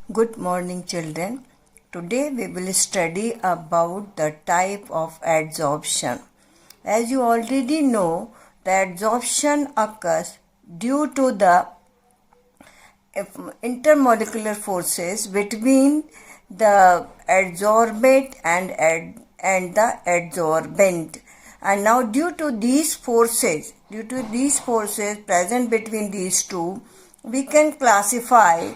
Good morning, children. Today we will study about the type of adsorption. As you already know, the adsorption occurs due to the intermolecular forces between the adsorbate and the adsorbent. And now due to these forces present between these two, we can classify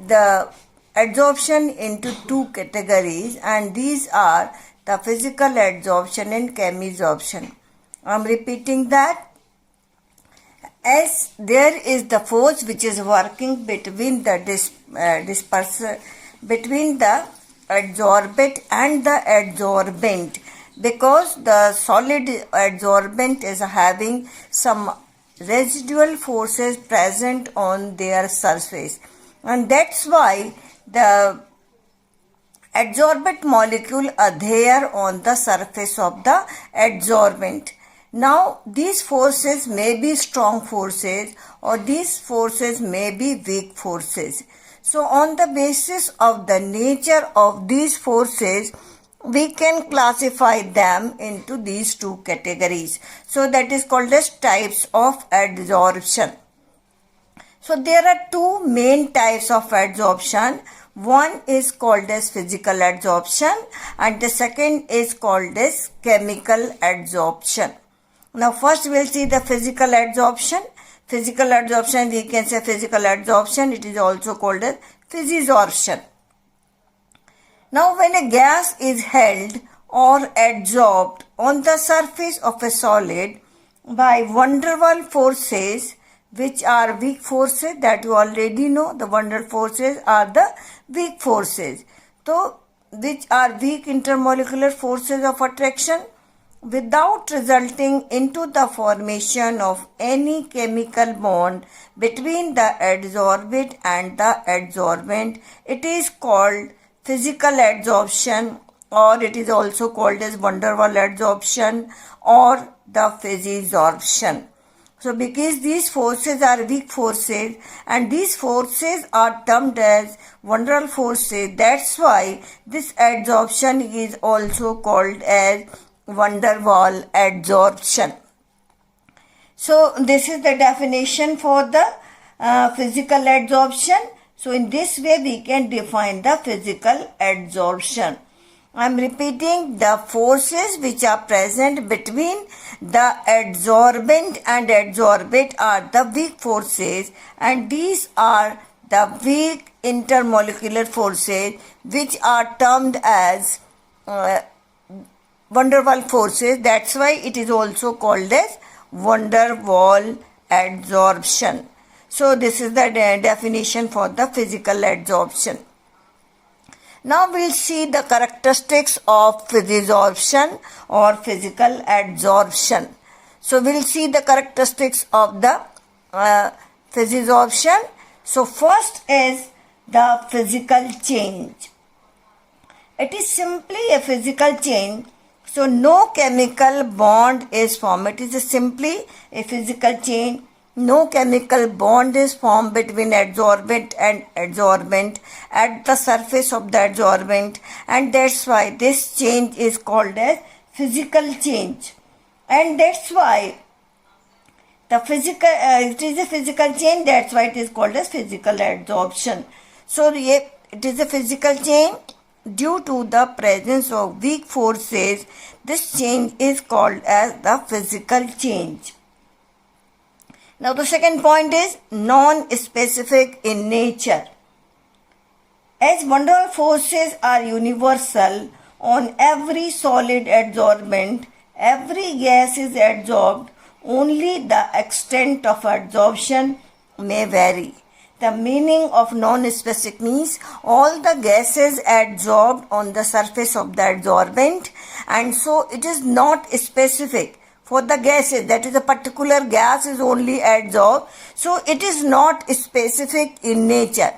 the adsorption into two categories, and these are the physical adsorption and chemisorption. I am repeating that. As there is the force which is working between the between the adsorbate and the adsorbent, because the solid adsorbent is having some residual forces present on their surface, and that's why the adsorbate molecule are there on the surface of the adsorbent. Now these forces may be strong forces or these forces may be weak forces. So on the basis of the nature of these forces, we can classify them into these two categories. So that is called as types of adsorption. So there are two main types of adsorption. One is called as physical adsorption and the second is called as chemical adsorption. Now first we will see the physical adsorption. Physical adsorption, we can say physical adsorption, it is also called as physisorption. Now when a gas is held or adsorbed on the surface of a solid by van der Waals forces, which are weak forces, that you already know, the van der Waals forces are the weak forces. So which are weak intermolecular forces of attraction, without resulting into the formation of any chemical bond between the adsorbate and the adsorbent, it is called physical adsorption, or it is also called as van der Waals adsorption or the physisorption. So because these forces are weak forces and these forces are termed as van der Waals forces, that's why this adsorption is also called as van der Waals adsorption. So this is the definition for the physical adsorption. So in this way we can define the physical adsorption. I am repeating, the forces which are present between the adsorbent and adsorbate are the weak forces, and these are the weak intermolecular forces which are termed as van der Waals forces. That's why it is also called as van der Waals adsorption. So this is the definition for the physical adsorption. Now we'll see the characteristics of physisorption or physical adsorption. So we'll see the characteristics of the physisorption. So first is the physical change. It is simply a physical change. So no chemical bond is formed. It is simply a physical change. No chemical bond is formed between adsorbent and adsorbent at the surface of the adsorbent, and that's why this change is called as physical change. And that's why the physical it is a physical change, that's why it is called as physical adsorption. So it is a physical change due to the presence of weak forces. This change is called as the physical change. Now the second point is non-specific in nature. As van der Waals forces are universal on every solid adsorbent, every gas is adsorbed, only the extent of adsorption may vary. The meaning of non-specific means all the gases adsorbed on the surface of the adsorbent, and so it is not specific for the gases, that is a particular gas is only adsorbed, so it is not specific in nature.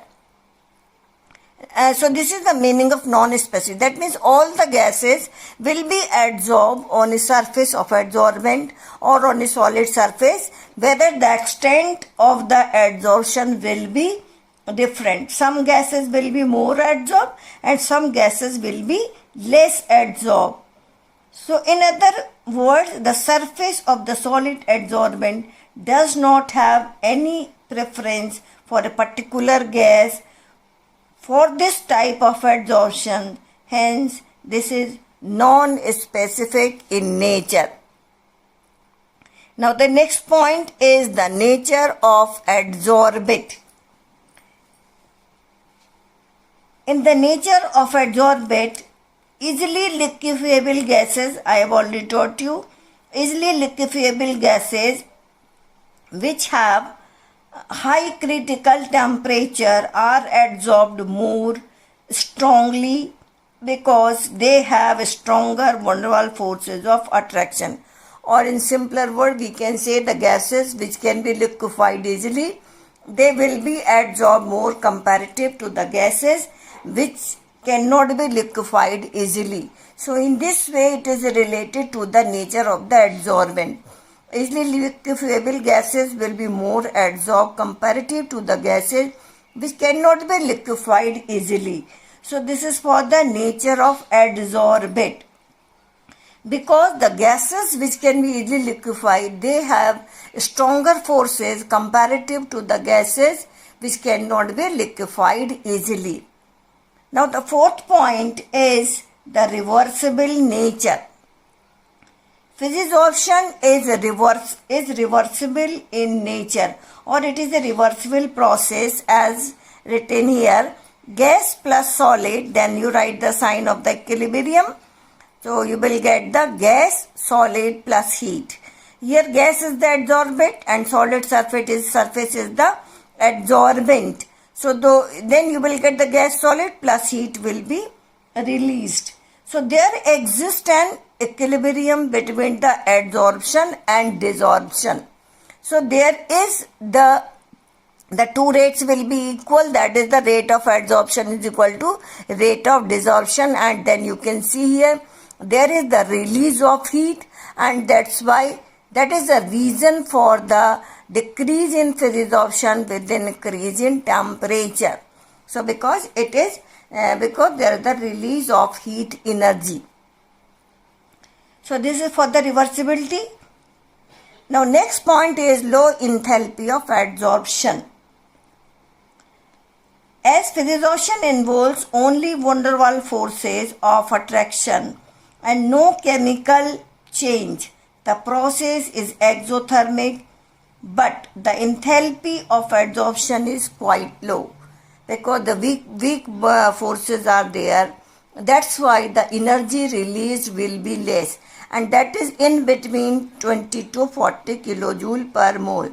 So this is the meaning of non-specific. That means all the gases will be adsorbed on a surface of adsorbent or on a solid surface, whether the extent of the adsorption will be different. Some gases will be more adsorbed and some gases will be less adsorbed. So in other words, the surface of the solid adsorbent does not have any preference for a particular gas for this type of adsorption. Hence, this is non-specific in nature. Now the next point is the nature of adsorbate. In the nature of adsorbate, easily liquefiable gases, I have already taught you, easily liquefiable gases which have high critical temperature are adsorbed more strongly because they have stronger van der Waals forces of attraction. Or in simpler word, we can say the gases which can be liquefied easily, they will be adsorbed more comparative to the gases which cannot be liquefied easily. So in this way it is related to the nature of the adsorbent. Easily liquefiable gases will be more adsorbed comparative to the gases which cannot be liquefied easily. So this is for the nature of adsorbate. Because the gases which can be easily liquefied, they have stronger forces comparative to the gases which cannot be liquefied easily. Now the fourth point is the reversible nature. Physisorption is reversible in nature, or it is a reversible process as written here. Gas plus solid, then you write the sign of the equilibrium. So you will get the gas, solid plus heat. Here gas is the adsorbent and solid surface is the adsorbent. So then you will get the gas solid plus heat will be released. So there exists an equilibrium between the adsorption and desorption. So there is the two rates will be equal, that is the rate of adsorption is equal to rate of desorption, and then you can see here there is the release of heat, and that's why that is the reason for the decrease in physisorption with an increase in temperature. So because it is because there is the release of heat energy. So this is for the reversibility. Now next point is low enthalpy of adsorption. As physisorption involves only van der Waals forces of attraction and no chemical change, the process is exothermic, but the enthalpy of adsorption is quite low because the weak forces are there. That's why the energy released will be less, and that is in between 20 to 40 kilojoule per mole.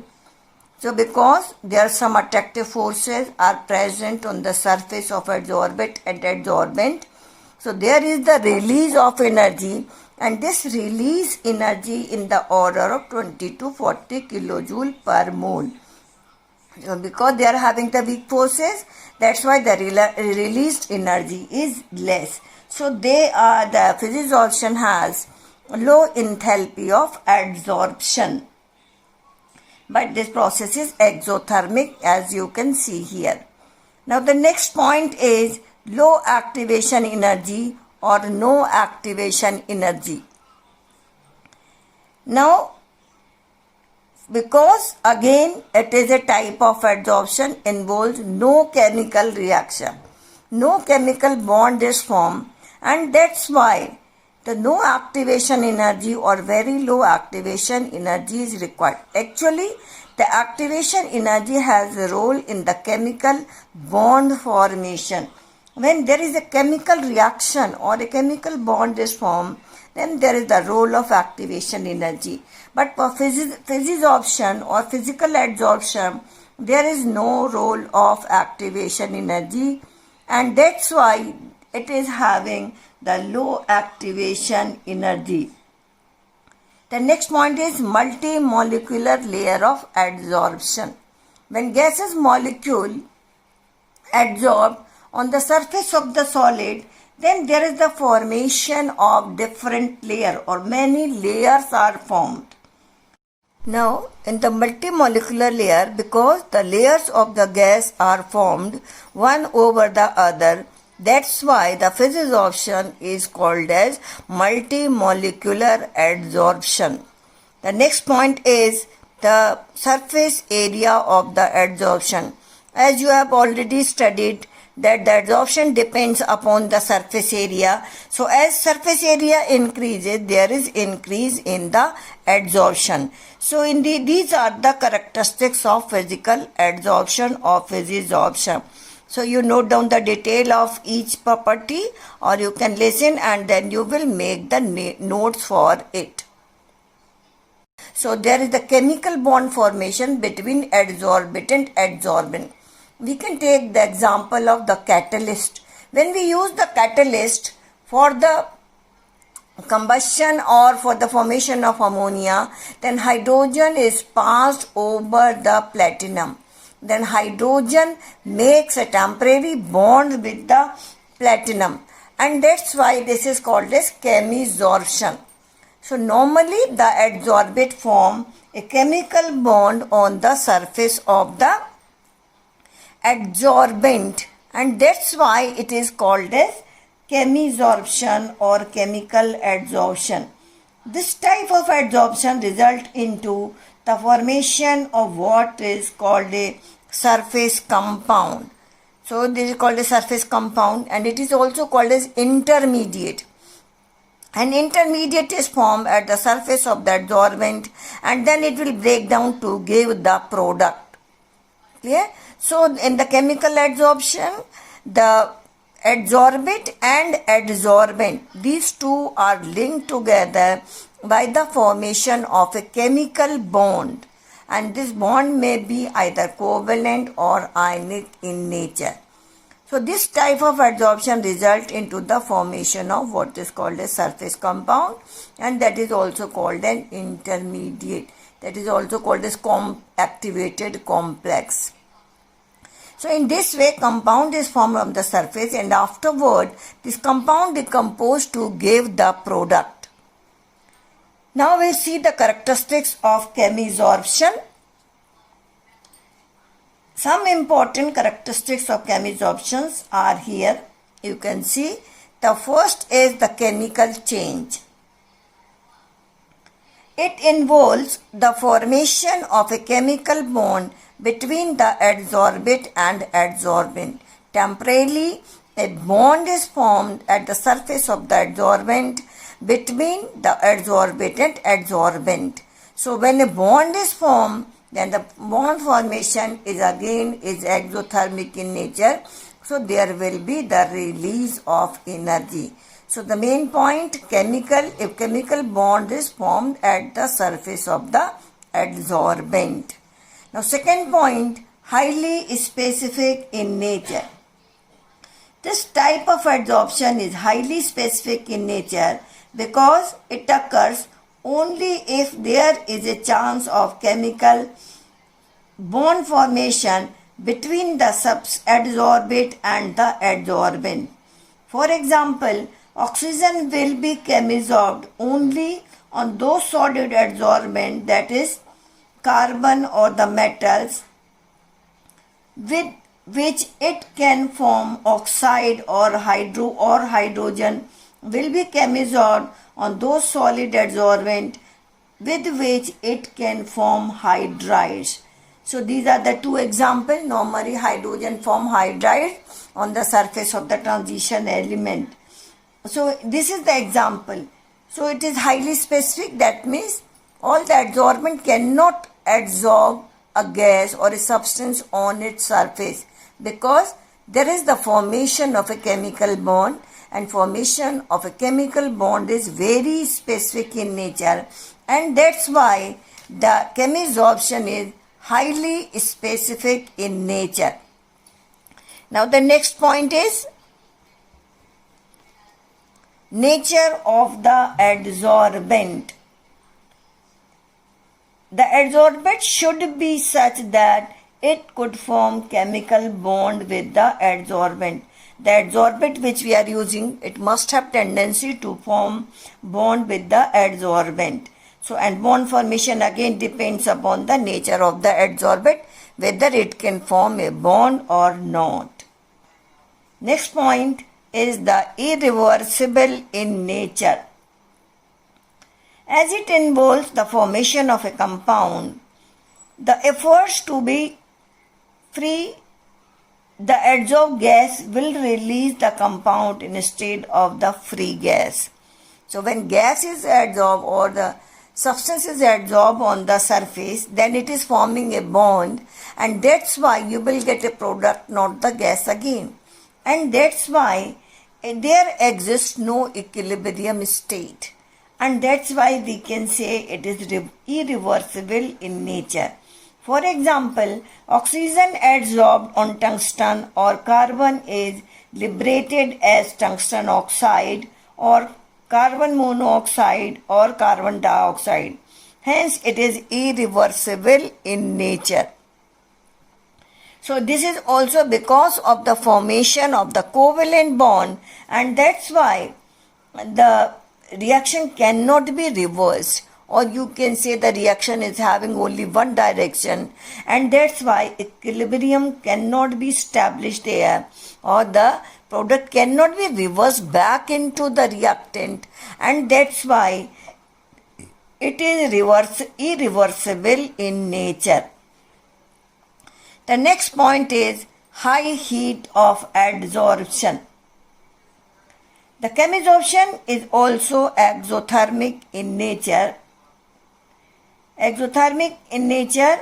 So because there are some attractive forces are present on the surface of adsorbent, so there is the release of energy, and this release energy in the order of 20 to 40 kilojoule per mole. So because they are having the weak forces, that's why the released energy is less. So the physisorption has low enthalpy of adsorption. But this process is exothermic, as you can see here. Now the next point is low activation energy or no activation energy. Now because again it is a type of adsorption involves no chemical reaction, no chemical bond is formed, and that's why the no activation energy or very low activation energy is required. Actually, the activation energy has a role in the chemical bond formation. When there is a chemical reaction or a chemical bond is formed, then there is the role of activation energy. But for physisorption or physical adsorption, there is no role of activation energy, and that's why it is having the low activation energy. The next point is multimolecular layer of adsorption. When gaseous molecule adsorb on the surface of the solid, then there is the formation of different layer or many layers are formed. Now, in the multimolecular layer, because the layers of the gas are formed one over the other, that's why the phase adsorption is called as multimolecular adsorption. The next point is the surface area of the adsorption. As you have already studied, that the adsorption depends upon the surface area. So as surface area increases, there is increase in the adsorption. So these are the characteristics of physical adsorption or physisorption. So you note down the detail of each property, or you can listen and then you will make the notes for it. So there is the chemical bond formation between adsorbent and adsorbent. We can take the example of the catalyst. When we use the catalyst for the combustion or for the formation of ammonia, then hydrogen is passed over the platinum. Then hydrogen makes a temporary bond with the platinum, and that's why this is called as chemisorption. So normally the adsorbate form a chemical bond on the surface of the adsorbent, and that's why it is called as chemisorption or chemical adsorption. This type of adsorption results into the formation of what is called a surface compound. So this is called a surface compound, and it is also called as intermediate. An intermediate is formed at the surface of the adsorbent, and then it will break down to give the product. Clear? So in the chemical adsorption, the adsorbate and adsorbent, these two are linked together by the formation of a chemical bond, and this bond may be either covalent or ionic in nature. So this type of adsorption results into the formation of what is called a surface compound, and that is also called an intermediate. That is also called as activated complex. So in this way, compound is formed on the surface, and afterward this compound decomposed to give the product. Now we see the characteristics of chemisorption. Some important characteristics of chemisorptions are here. You can see the first is the chemical change. It involves the formation of a chemical bond between the adsorbate and adsorbent. Temporarily, a bond is formed at the surface of the adsorbent between the adsorbate and adsorbent. So when a bond is formed, then the bond formation is exothermic in nature. So there will be the release of energy. So the main point, if chemical bond is formed at the surface of the adsorbent. Now second point, highly specific in nature. This type of adsorption is highly specific in nature because it occurs only if there is a chance of chemical bond formation between the adsorbate and the adsorbent. For example, oxygen will be chemisorbed only on those solid adsorbent, that is carbon or the metals, with which it can form oxide or hydrogen will be chemisorbed on those solid adsorbent with which it can form hydrides. So these are the two examples. Normally hydrogen form hydride on the surface of the transition element. So this is the example. So it is highly specific. That means all the adsorbent cannot adsorb a gas or a substance on its surface because there is the formation of a chemical bond, and formation of a chemical bond is very specific in nature, and that's why the chemisorption is highly specific in nature. Now the next point is nature of the adsorbent. The adsorbent should be such that it could form chemical bond with the adsorbent. The adsorbent which we are using, it must have tendency to form bond with the adsorbent. So, and bond formation again depends upon the nature of the adsorbent, whether it can form a bond or not. Next point is the irreversible in nature. As it involves the formation of a compound, the efforts to be free the adsorbed gas will release the compound instead of the free gas. So when gas is adsorbed or the substance is adsorbed on the surface, then it is forming a bond, and that's why you will get a product, not the gas again. And that's why there exists no equilibrium state. And that's why we can say it is irreversible in nature. For example, oxygen adsorbed on tungsten or carbon is liberated as tungsten oxide or carbon monoxide or carbon dioxide. Hence, it is irreversible in nature. So, this is also because of the formation of the covalent bond, and that's why the reaction cannot be reversed, or you can say the reaction is having only one direction, and that's why equilibrium cannot be established there, or the product cannot be reversed back into the reactant, and that's why it is irreversible in nature. The next point is high heat of adsorption. The chemisorption is also exothermic in nature. Exothermic in nature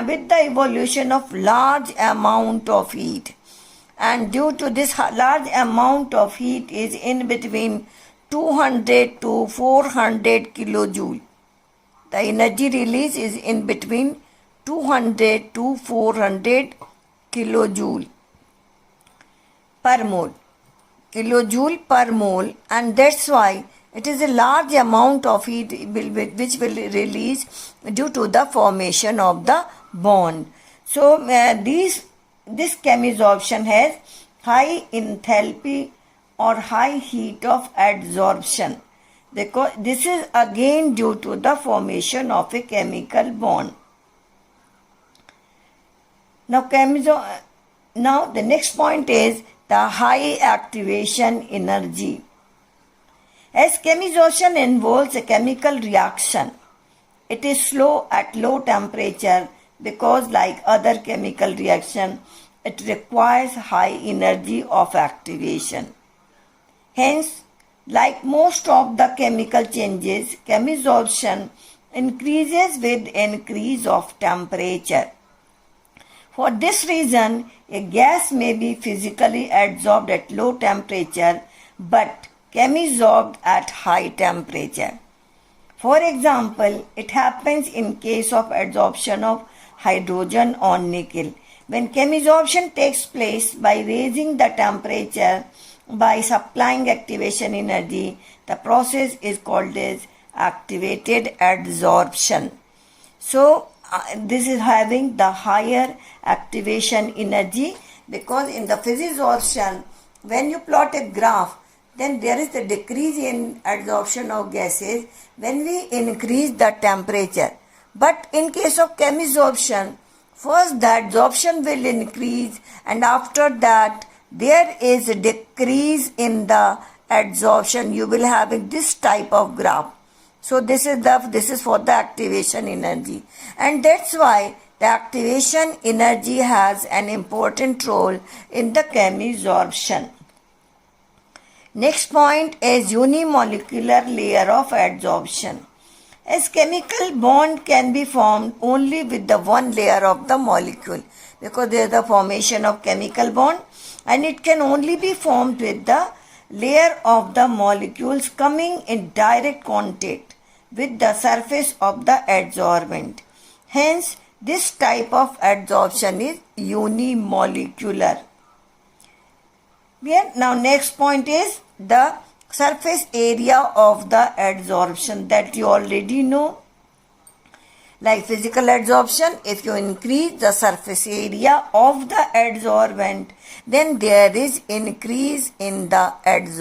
with the evolution of large amount of heat. And due to this large amount of heat is in between 200 to 400 kilojoule. The energy release is in between 200 to 400 kilojoule per mole. Kilojoule per mole, and that's why it is a large amount of heat which will release due to the formation of the bond. So this chemisorption has high enthalpy or high heat of adsorption, because this is again due to the formation of a chemical bond. Now the next point is the high activation energy. As chemisorption involves a chemical reaction, it is slow at low temperature because, like other chemical reaction, it requires high energy of activation. Hence, like most of the chemical changes, chemisorption increases with increase of temperature. For this reason, a gas may be physically adsorbed at low temperature but chemisorbed at high temperature. For example, it happens in case of adsorption of hydrogen on nickel. When chemisorption takes place by raising the temperature by supplying activation energy, the process is called as activated adsorption. So, this is having the higher activation energy, because in the physisorption, when you plot a graph, then there is the decrease in adsorption of gases when we increase the temperature. But in case of chemisorption, first the adsorption will increase, and after that there is a decrease in the adsorption. You will have this type of graph. So this is for the activation energy, and that's why the activation energy has an important role in the chemisorption. Next point is unimolecular layer of adsorption. As chemical bond can be formed only with the one layer of the molecule, because there is the formation of chemical bond, and it can only be formed with the layer of the molecules coming in direct contact with the surface of the adsorbent. Hence, this type of adsorption is unimolecular. Now next point is the surface area of the adsorption, that you already know. Like physical adsorption, if you increase the surface area of the adsorbent, then there is increase in the adsorption.